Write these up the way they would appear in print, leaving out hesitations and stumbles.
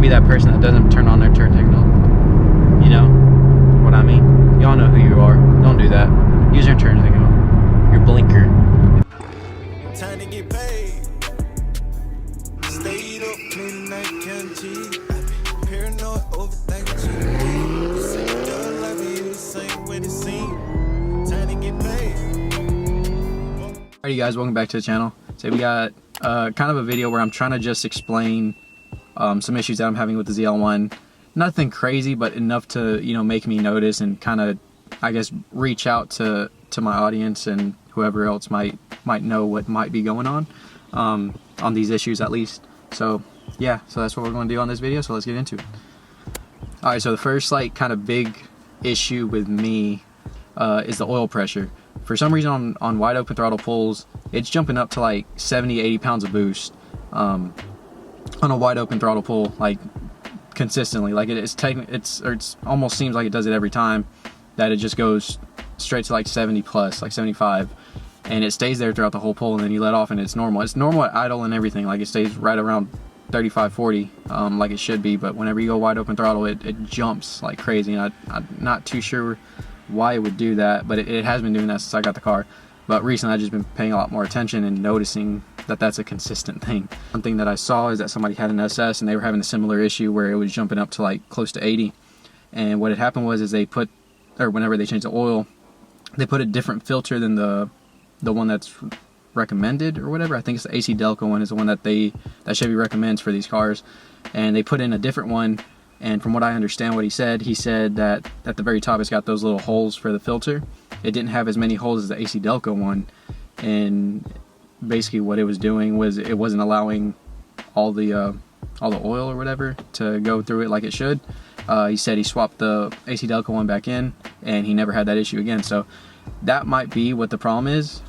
be that person that doesn't turn on their turn signal. You know what I mean? Y'all know who you are. Don't do that. Use your turn signal. Your blinker. Time to get paid. Stayed up midnight, can't cheat. Paranoid, overthinking. Say your life is the same way it seems. Time to get paid. Alright, you guys, welcome back to the channel. So we got kind of a video where I'm trying to just explain some issues that I'm having with the zl1. Nothing crazy, but enough to, you know, make me notice and kind of, I guess, reach out to my audience and whoever else might know what might be going on these issues at least. So yeah, so that's what we're going to do on this video, so let's get into it. Alright, so the first like kind of big issue with me is the oil pressure. For some reason on wide open throttle pulls, it's jumping up to like 70-80 pounds of boost on a wide open throttle pull, like consistently. Like it's almost seems like it does it every time, that it just goes straight to like 70 plus, like 75, and it stays there throughout the whole pull, and then you let off and it's normal. It's normal at idle and everything, like it stays right around 35-40 like it should be, but whenever you go wide open throttle it jumps like crazy, and I'm not too sure why it would do that, but it has been doing that since I got the car. But recently I've just been paying a lot more attention and noticing that that's a consistent thing. One thing that I saw is that somebody had an SS and they were having a similar issue where it was jumping up to like close to 80, and what had happened was they put, or whenever they changed the oil, they put a different filter than the one that's recommended or whatever. I think it's the zl1 one is the one that Chevy recommends for these cars, and they put in a different one. And from what I understand, what he said that at the very top it's got those little holes for the filter. It didn't have as many holes as the zl1 one, and basically what it was doing was it wasn't allowing all the oil or whatever to go through it like it should. He said he swapped the zl1 one back in and he never had that issue again. So that might be what the problem is.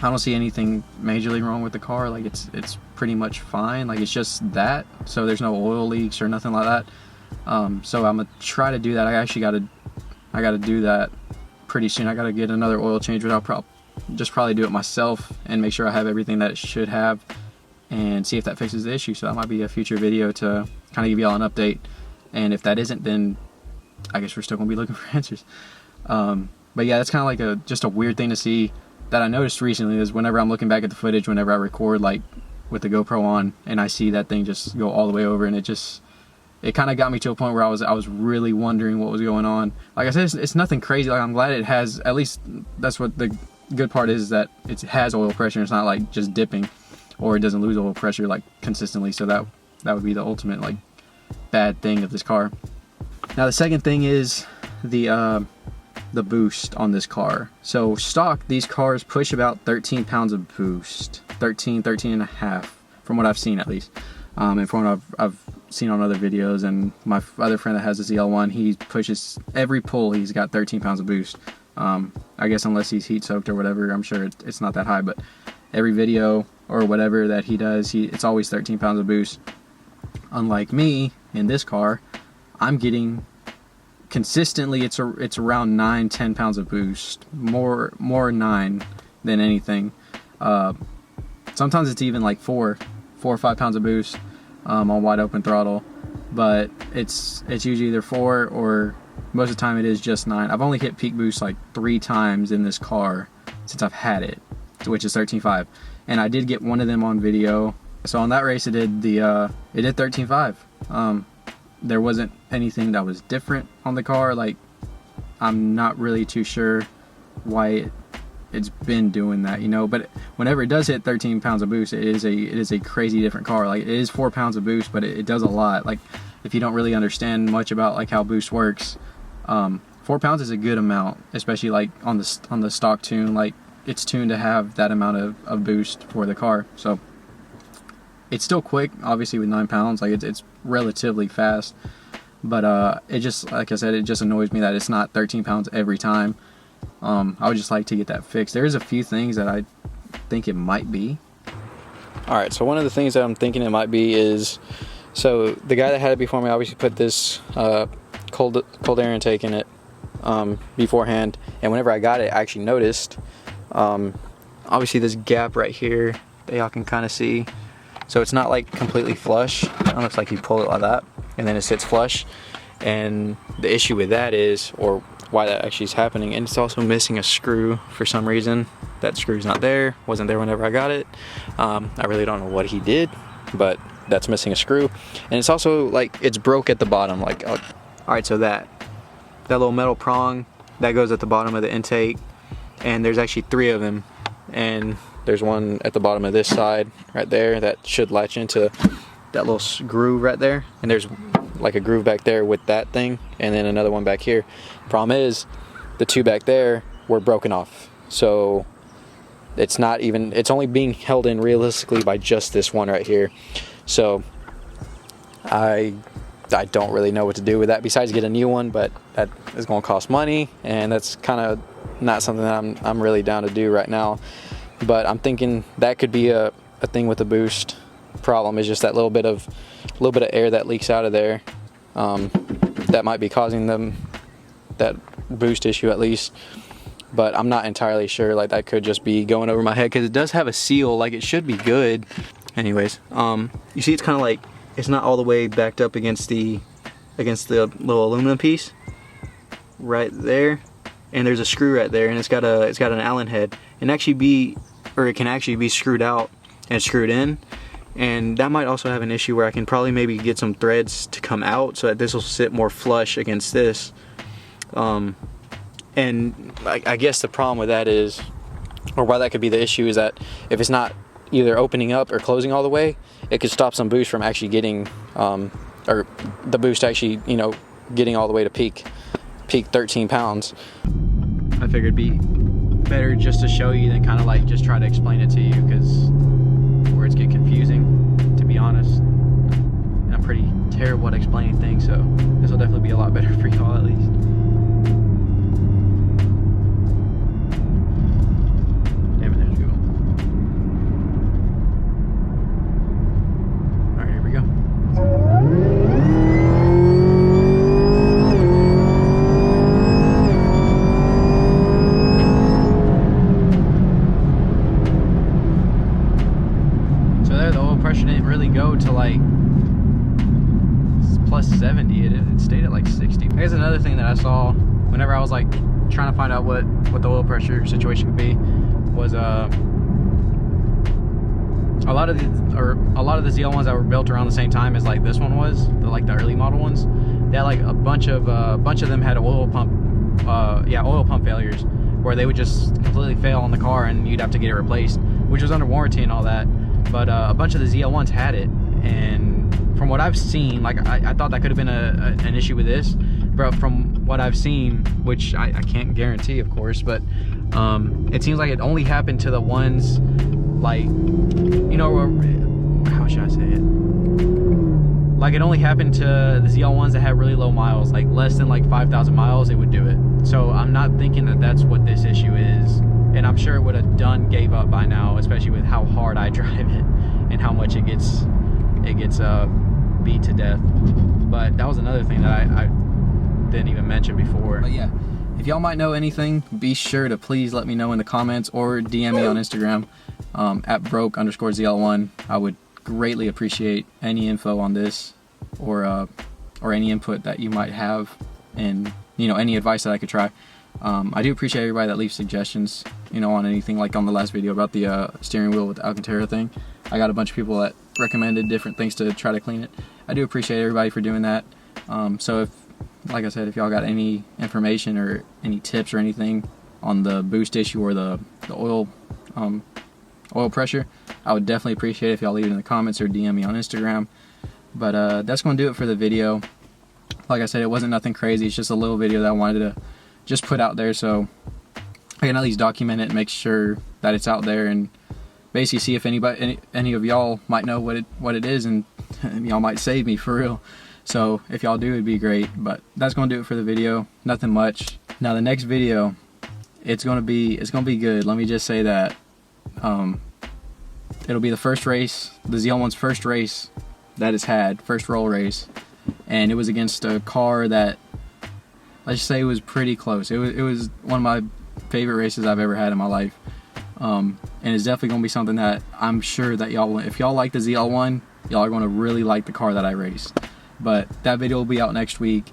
I don't see anything majorly wrong with the car. Like it's pretty much fine. Like it's just that. So there's no oil leaks or nothing like that. So I'm gonna try to do that. I gotta do that pretty soon. I gotta get another oil change, but I'll probably do it myself and make sure I have everything that it should have and see if that fixes the issue. So that might be a future video to kind of give y'all an update. And if that isn't, then I guess we're still gonna be looking for answers. But yeah, that's kind of like just a weird thing to see that I noticed recently, is whenever I'm looking back at the footage, whenever I record like with the GoPro on, and I see that thing just go all the way over, and it kind of got me to a point where I was really wondering what was going on. Like I said, it's nothing crazy. Like I'm glad it has, at least that's what the good part is, that it has oil pressure. It's not like just dipping, or it doesn't lose oil pressure like consistently. So that would be the ultimate like bad thing of this car. Now the second thing is the boost on this car. So stock, these cars push about 13 pounds of boost, 13 and a half from what I've seen at least, and from what I've seen on other videos. And my other friend that has a zl1, he pushes every pull, he's got 13 pounds of boost. I guess unless he's heat soaked or whatever, I'm sure it's not that high, but every video or whatever that he does, it's always 13 pounds of boost. Unlike me in this car, I'm getting consistently it's around 9-10 pounds of boost, more 9 than anything. Sometimes it's even like 4 or 5 pounds of boost on wide open throttle, but it's usually either 4 or most of the time it is just 9. I've only hit peak boost like 3 times in this car since I've had it, which is 13.5, and I did get one of them on video. So on that race it did 13.5. There wasn't anything that was different on the car. Like I'm not really too sure why it's been doing that, you know. But whenever it does hit 13 pounds of boost, it is a crazy different car. Like it is 4 pounds of boost, but it does a lot. Like if you don't really understand much about like how boost works, 4 pounds is a good amount, especially like on the stock tune. Like it's tuned to have that amount of boost for the car. So it's still quick, obviously, with 9 pounds. Like it's relatively fast, but it just, like I said, it just annoys me that it's not 13 pounds every time. I would just like to get that fixed. There's a few things that I think it might be. Alright, so one of the things that I'm thinking it might be is, so the guy that had it before me obviously put this cold air intake in it beforehand, and whenever I got it, I actually noticed obviously this gap right here that y'all can kind of see. So it's not like completely flush. It looks like you pull it like that and then it sits flush. And the issue with that is, or why that actually is happening, and it's also missing a screw for some reason. That screw's not there, wasn't there whenever I got it. I really don't know what he did, but that's missing a screw. And it's also like it's broke at the bottom. Like, all right, so that little metal prong that goes at the bottom of the intake, and there's actually 3 of them, and there's one at the bottom of this side right there that should latch into that little groove right there, and there's like a groove back there with that thing, and then another one back here. Problem is, the 2 back there were broken off, so it's not even, it's only being held in realistically by just this one right here. So I don't really know what to do with that besides get a new one, but that is going to cost money, and that's kind of not something that I'm really down to do right now. But I'm thinking that could be a thing with the boost. Problem is just that little bit of air that leaks out of there, that might be causing them that boost issue at least. But I'm not entirely sure. Like, that could just be going over my head because it does have a seal, like it should be good. Anyways, you see it's kind of like it's not all the way backed up against the little aluminum piece right there, and there's a screw right there, and it's got an Allen head, and it can actually be screwed out and screwed in. And that might also have an issue where I can probably maybe get some threads to come out so that this will sit more flush against this. And I guess the problem with that is, or why that could be the issue, is that if it's not either opening up or closing all the way, it could stop some boost from actually getting, or the boost actually, you know, getting all the way to peak 13 pounds. I figured it'd be better just to show you than kind of like just try to explain it to you, because words get confusing, to be honest. And I'm pretty terrible at explaining things, so this will definitely be a lot better for y'all at least. Damn it, there's Google. Alright, here we go. Pressure didn't really go to like plus 70. It stayed at like 60. Here's another thing that I saw whenever I was like trying to find out what the oil pressure situation could be, was a lot of the ZL1s that were built around the same time as like this one was, the early model ones. They had like a bunch of them had oil pump failures, where they would just completely fail on the car and you'd have to get it replaced, which was under warranty and all that. But a bunch of the ZL1s had it, and from what I've seen, like I thought that could have been an issue with this, but from what I've seen, which I can't guarantee, of course, but it seems like it only happened to the ones, like, you know, how should I say it? Like, it only happened to the ZL1s that had really low miles, like less than like 5,000 miles, it would do it. So I'm not thinking that that's what this issue is. And I'm sure it would have gave up by now, especially with how hard I drive it and how much it gets beat to death. But that was another thing that I didn't even mention before. But yeah, if y'all might know anything, be sure to please let me know in the comments or DM me on Instagram at broke_ZL1. I would greatly appreciate any info on this, or any input that you might have, and, you know, any advice that I could try. I do appreciate everybody that leaves suggestions, you know, on anything, like on the last video about the steering wheel with the Alcantara thing. I got a bunch of people that recommended different things to try to clean it. I do appreciate everybody for doing that. So if, like I said, if y'all got any information or any tips or anything on the boost issue or the oil pressure, I would definitely appreciate it if y'all leave it in the comments or DM me on Instagram. But that's going to do it for the video. Like I said, it wasn't nothing crazy. It's just a little video that I wanted to just put out there, so I can at least document it and make sure that it's out there, and basically see if any of y'all might know what it is, and y'all might save me for real. So if y'all do, it'd be great. But that's gonna do it for the video. Nothing much. Now the next video, it's gonna be good. Let me just say that. It'll be the first race, the ZL1's first race that it's had, first roll race, and it was against a car that, let's just say, it was pretty close. It was one of my favorite races I've ever had in my life. and it's definitely going to be something that I'm sure that y'all, if y'all like the zl1, y'all are going to really like the car that I raced. But that video will be out next week.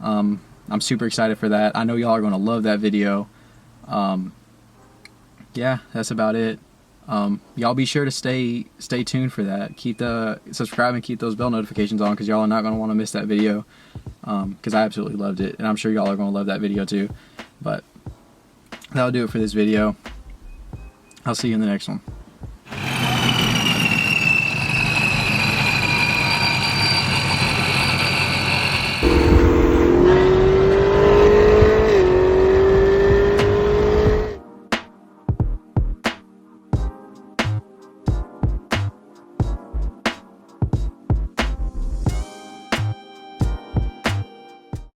I'm super excited for that. I know y'all are going to love that video. Yeah, that's about it. Y'all be sure to stay tuned for that. Subscribe and keep those bell notifications on, because y'all are not going to want to miss that video, because I absolutely loved it, and I'm sure y'all are going to love that video too. But that'll do it for this video. I'll see you in the next one.